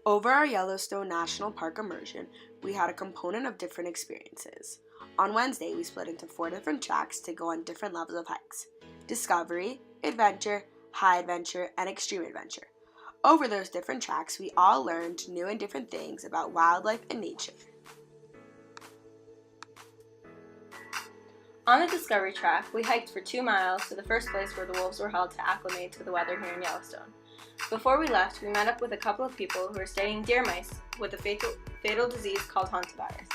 Over our Yellowstone National Park immersion, we had a component of different experiences. On Wednesday, we split into 4 different tracks to go on different levels of hikes: Discovery, Adventure, High Adventure, and Extreme Adventure. Over those different tracks, we all learned new and different things about wildlife and nature. On the Discovery track, we hiked for 2 miles to the first place where the wolves were held to acclimate to the weather here in Yellowstone. Before we left, we met up with a couple of people who were studying deer mice with a fatal disease called hantavirus.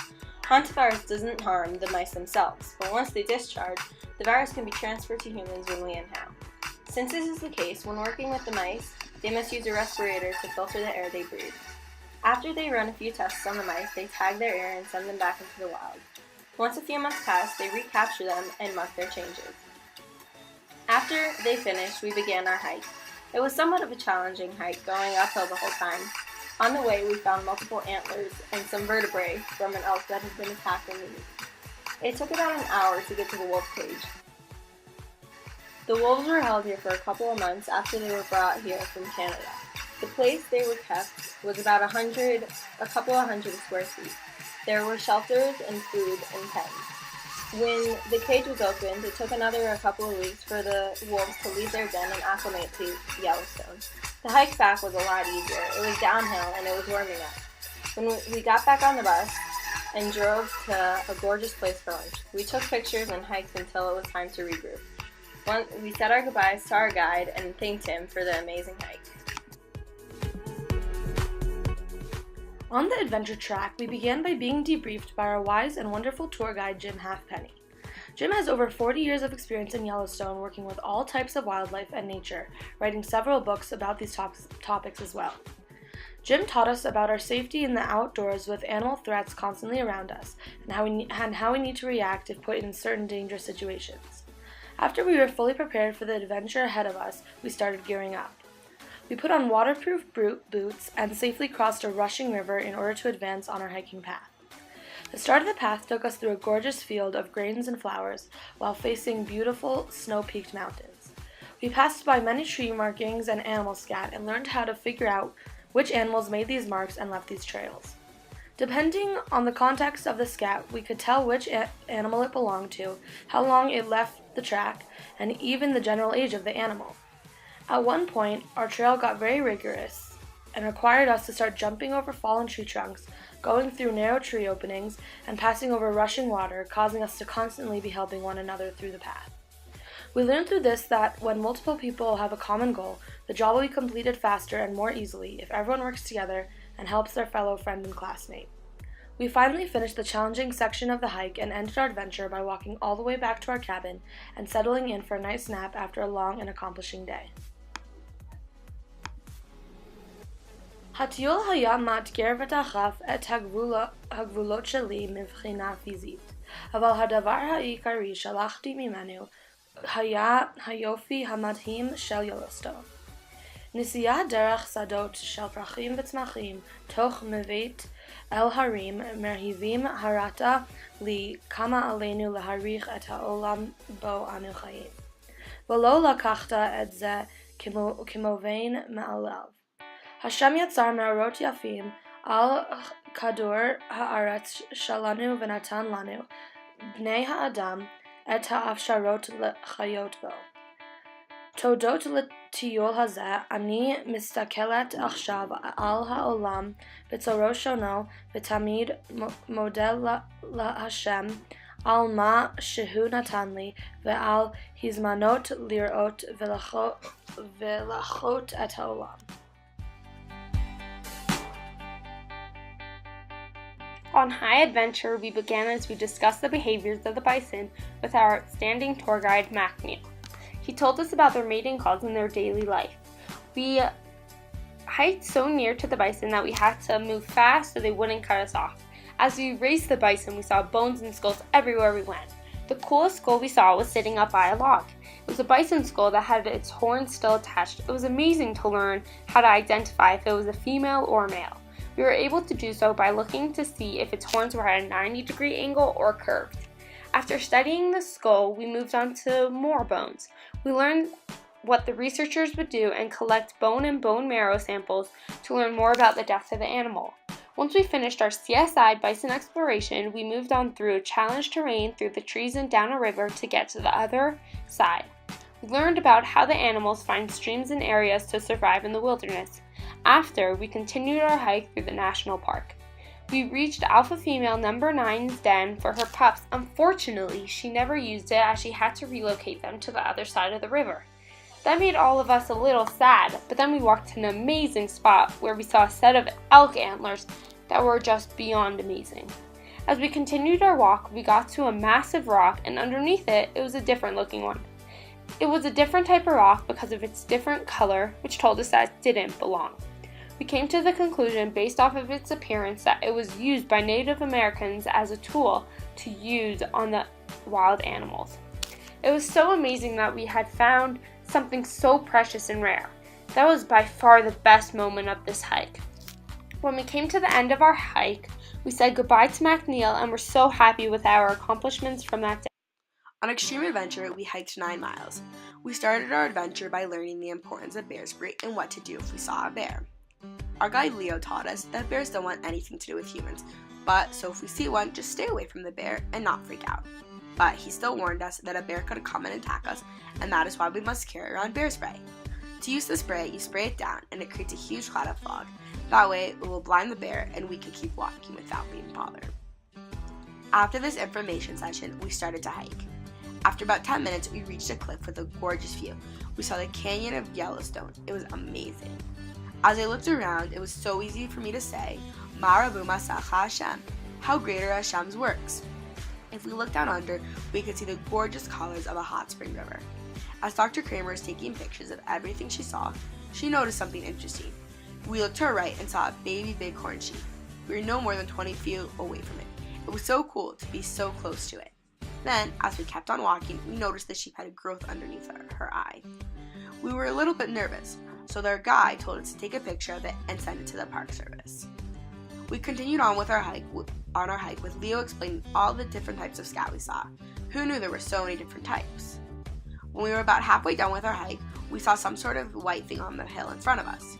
Hantavirus doesn't harm the mice themselves, but once they discharge, the virus can be transferred to humans when we inhale. Since this is the case, when working with the mice, they must use a respirator to filter the air they breathe. After they run a few tests on the mice, they tag their air and send them back into the wild. Once a few months pass, they recapture them and mark their changes. After they finished, we began our hike. It was somewhat of a challenging hike, going uphill the whole time. On the way, we found multiple antlers and some vertebrae from an elk that had been attacked in the knee. It took about an hour to get to the wolf cage. The wolves were held here for a couple of months after they were brought here from Canada. The place they were kept was about a couple of hundred square feet. There were shelters and food and pens. When the cage was opened, it took a couple of weeks for the wolves to leave their den and acclimate to Yellowstone. The hike back was a lot easier. It was downhill and it was warming up. When we got back on the bus and drove to a gorgeous place for lunch, we took pictures and hiked until it was time to regroup. We said our goodbyes to our guide and thanked him for the amazing hike. On the adventure track, we began by being debriefed by our wise and wonderful tour guide, Jim Halfpenny. Jim has over 40 years of experience in Yellowstone working with all types of wildlife and nature, writing several books about these topics as well. Jim taught us about our safety in the outdoors with animal threats constantly around us and how we need to react if put in certain dangerous situations. After we were fully prepared for the adventure ahead of us, we started gearing up. We put on waterproof boots and safely crossed a rushing river in order to advance on our hiking path. The start of the path took us through a gorgeous field of grains and flowers while facing beautiful snow-peaked mountains. We passed by many tree markings and animal scat and learned how to figure out which animals made these marks and left these trails. Depending on the context of the scat, we could tell which animal it belonged to, how long it left the track, and even the general age of the animal. At one point, our trail got very rigorous and required us to start jumping over fallen tree trunks, going through narrow tree openings, and passing over rushing water, causing us to constantly be helping one another through the path. We learned through this that when multiple people have a common goal, the job will be completed faster and more easily if everyone works together and helps their fellow friend and classmate. We finally finished the challenging section of the hike and ended our adventure by walking all the way back to our cabin and settling in for a nice nap after a long and accomplishing day. הטיול היה מאתגר ודחף את הגבולות שלי מבחינה פיזית, אבל הדבר העיקרי שלחתי ממנו היה היופי המדהים של יellowstone. נסיעה דרך שדות של פרחים וצמחים תוך מבט אל הרים מרהיבים הראתה לי כמה עלינו להעריך את העולם בו אנו חיים, ולא לקחת את זה כמובן מאליו. השם יצר מאורות יפים על כדור הארץ שלנו ונתן לנו, בני האדם, את האפשרות לחיות בו. תודות לטיול הזה, אני מסתכלת עכשיו על העולם בצורה שונה ותמיד מודה להשם על מה שהוא נתן לי ועל הזמנות לראות ולחיות את העולם. On High Adventure, we began as we discussed the behaviors of the bison with our outstanding tour guide, Mac Neal. He told us about their mating calls in their daily life. We hiked so near to the bison that we had to move fast so they wouldn't cut us off. As we raced the bison, we saw bones and skulls everywhere we went. The coolest skull we saw was sitting up by a log. It was a bison skull that had its horns still attached. It was amazing to learn how to identify if it was a female or male. We were able to do so by looking to see if its horns were at a 90-degree angle or curved. After studying the skull, we moved on to more bones. We learned what the researchers would do and collect bone and bone marrow samples to learn more about the death of the animal. Once we finished our CSI bison exploration, we moved on through challenged terrain through the trees and down a river to get to the other side. We learned about how the animals find streams and areas to survive in the wilderness. After, we continued our hike through the national park. We reached alpha female number 9's den for her pups. Unfortunately, she never used it as she had to relocate them to the other side of the river. That made all of us a little sad, but then we walked to an amazing spot where we saw a set of elk antlers that were just beyond amazing. As we continued our walk, we got to a massive rock, and underneath it, it was a different looking one. It was a different type of rock because of its different color, which told us that it didn't belong. We came to the conclusion, based off of its appearance, that it was used by Native Americans as a tool to use on the wild animals. It was so amazing that we had found something so precious and rare. That was by far the best moment of this hike. When we came to the end of our hike, we said goodbye to McNeil and were so happy with our accomplishments from that day. On Extreme Adventure, we hiked 9 miles. We started our adventure by learning the importance of bear spray and what to do if we saw a bear. Our guide Leo taught us that bears don't want anything to do with humans, so if we see one, just stay away from the bear and not freak out. But he still warned us that a bear could come and attack us, and that is why we must carry around bear spray. To use the spray, you spray it down and it creates a huge cloud of fog. That way, it will blind the bear and we can keep walking without being bothered. After this information session, we started to hike. After about 10 minutes, we reached a cliff with a gorgeous view. We saw the canyon of Yellowstone. It was amazing. As I looked around, it was so easy for me to say, Marabu Masacha Hashem, how great are Hashem's works. If we looked down under, we could see the gorgeous colors of a hot spring river. As Dr. Kramer was taking pictures of everything she saw, she noticed something interesting. We looked to her right and saw a baby bighorn sheep. We were no more than 20 feet away from it. It was so cool to be so close to it. Then, as we kept on walking, we noticed the sheep had a growth underneath her eye. We were a little bit nervous, so their guide told us to take a picture of it and send it to the Park Service. We continued on with our hike with Leo explaining all the different types of scat we saw. Who knew there were so many different types? When we were about halfway done with our hike, we saw some sort of white thing on the hill in front of us.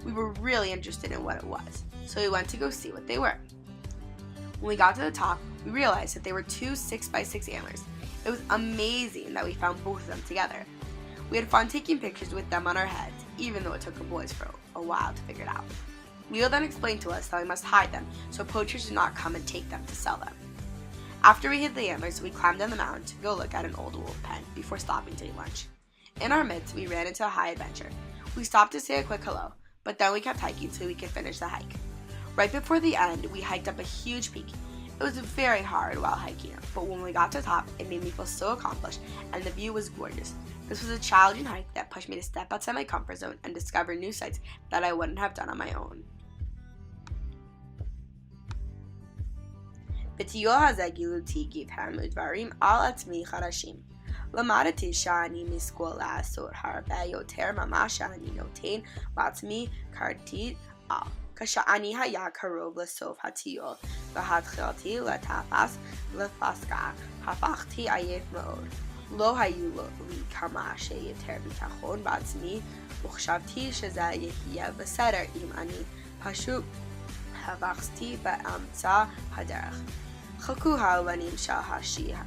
We were really interested in what it was, so we went to go see what they were. When we got to the top, we realized that they were 2 6x6 antlers. It was amazing that we found both of them together. We had fun taking pictures with them on our heads, even though it took the boys for a while to figure it out. Leo then explained to us that we must hide them so poachers do not come and take them to sell them. After we hid the antlers, we climbed down the mountain to go look at an old wolf pen before stopping to eat lunch. In our midst, we ran into a high adventure. We stopped to say a quick hello, but then we kept hiking so we could finish the hike. Right before the end, we hiked up a huge peak. It was very hard while hiking, but when we got to the top, it made me feel so accomplished, and the view was gorgeous. This was a challenging hike that pushed me to step outside my comfort zone and discover new sights that I wouldn't have done on my own. בטיול הזה גיליתי כמה דברים על עצמי חדשים. למדתי שאני משכיל לעשות הרבה יותר ממה שאני נותן לעצמי כרטיס על. כשאני היה קרוב לסוף הטיול והתחלתי לטפס לפסגה, הפכתי עייף מאוד. לא היו לי כמה שיותר ביטחון בעצמי, וחשבתי שזה יהיה בסדר אם אני פשוט הפכתי באמצע הדרך. חלקו העלונים של השיר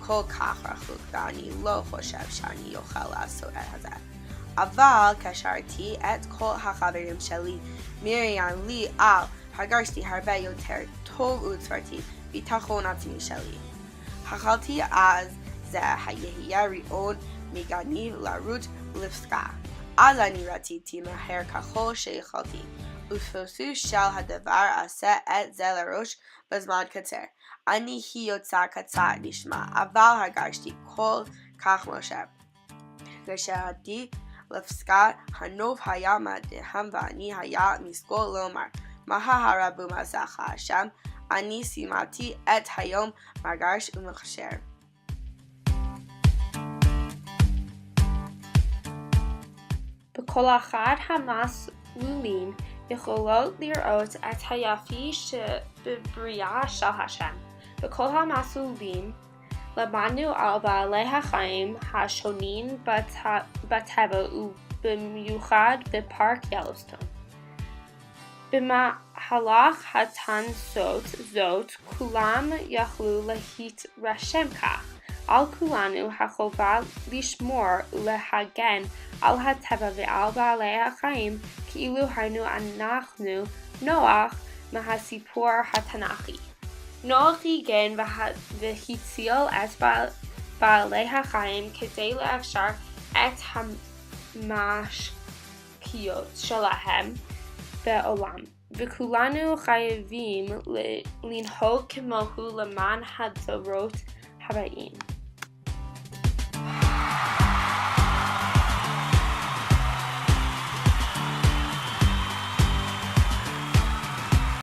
כל כך רחוק ואני לא חושב שאני אוכל לעשות את זה. אבל קשרתי את כל החברים שלי, מרים, לי, הרגשתי הרבה יותר טוב וצברתי ביטחון עצמי שלי. החלטתי אז זה היה רעיון מגניב לרוץ לפסגה. אז אני רציתי מהר ככל שיכולתי, וסופו של הדבר עשה את זה לראש בזמן קצר. אני יוצא קצת נשמע, אבל הרגשתי כל כך מאושר. כשהגעתי לפסגה, הנוף היה מדהים ואני היה משכיל לומר, מה רבו מסך השם, אני סיימתי את היום מרגש ומאושר. בכל אחד המסלולים יכולות לראות את היפי שבבריאה של השם. בכל המסלולים למדנו על בעלי החיים השונים בטבע ובמיוחד בפארק ילוסטון. במהלך התנסות כולם יכלו להתרשם כך. על כולנו החובה לשמור ולהגן על הטבע ועל בעלי החיים כאילו היינו אנחנו נוח מהסיפור התנ"כי. נוח הגן והציל את בעלי החיים כדי לאפשר את המשכיות שלהם בעולם, וכולנו חייבים לנהוג כמוהו למען הדורות הבאים.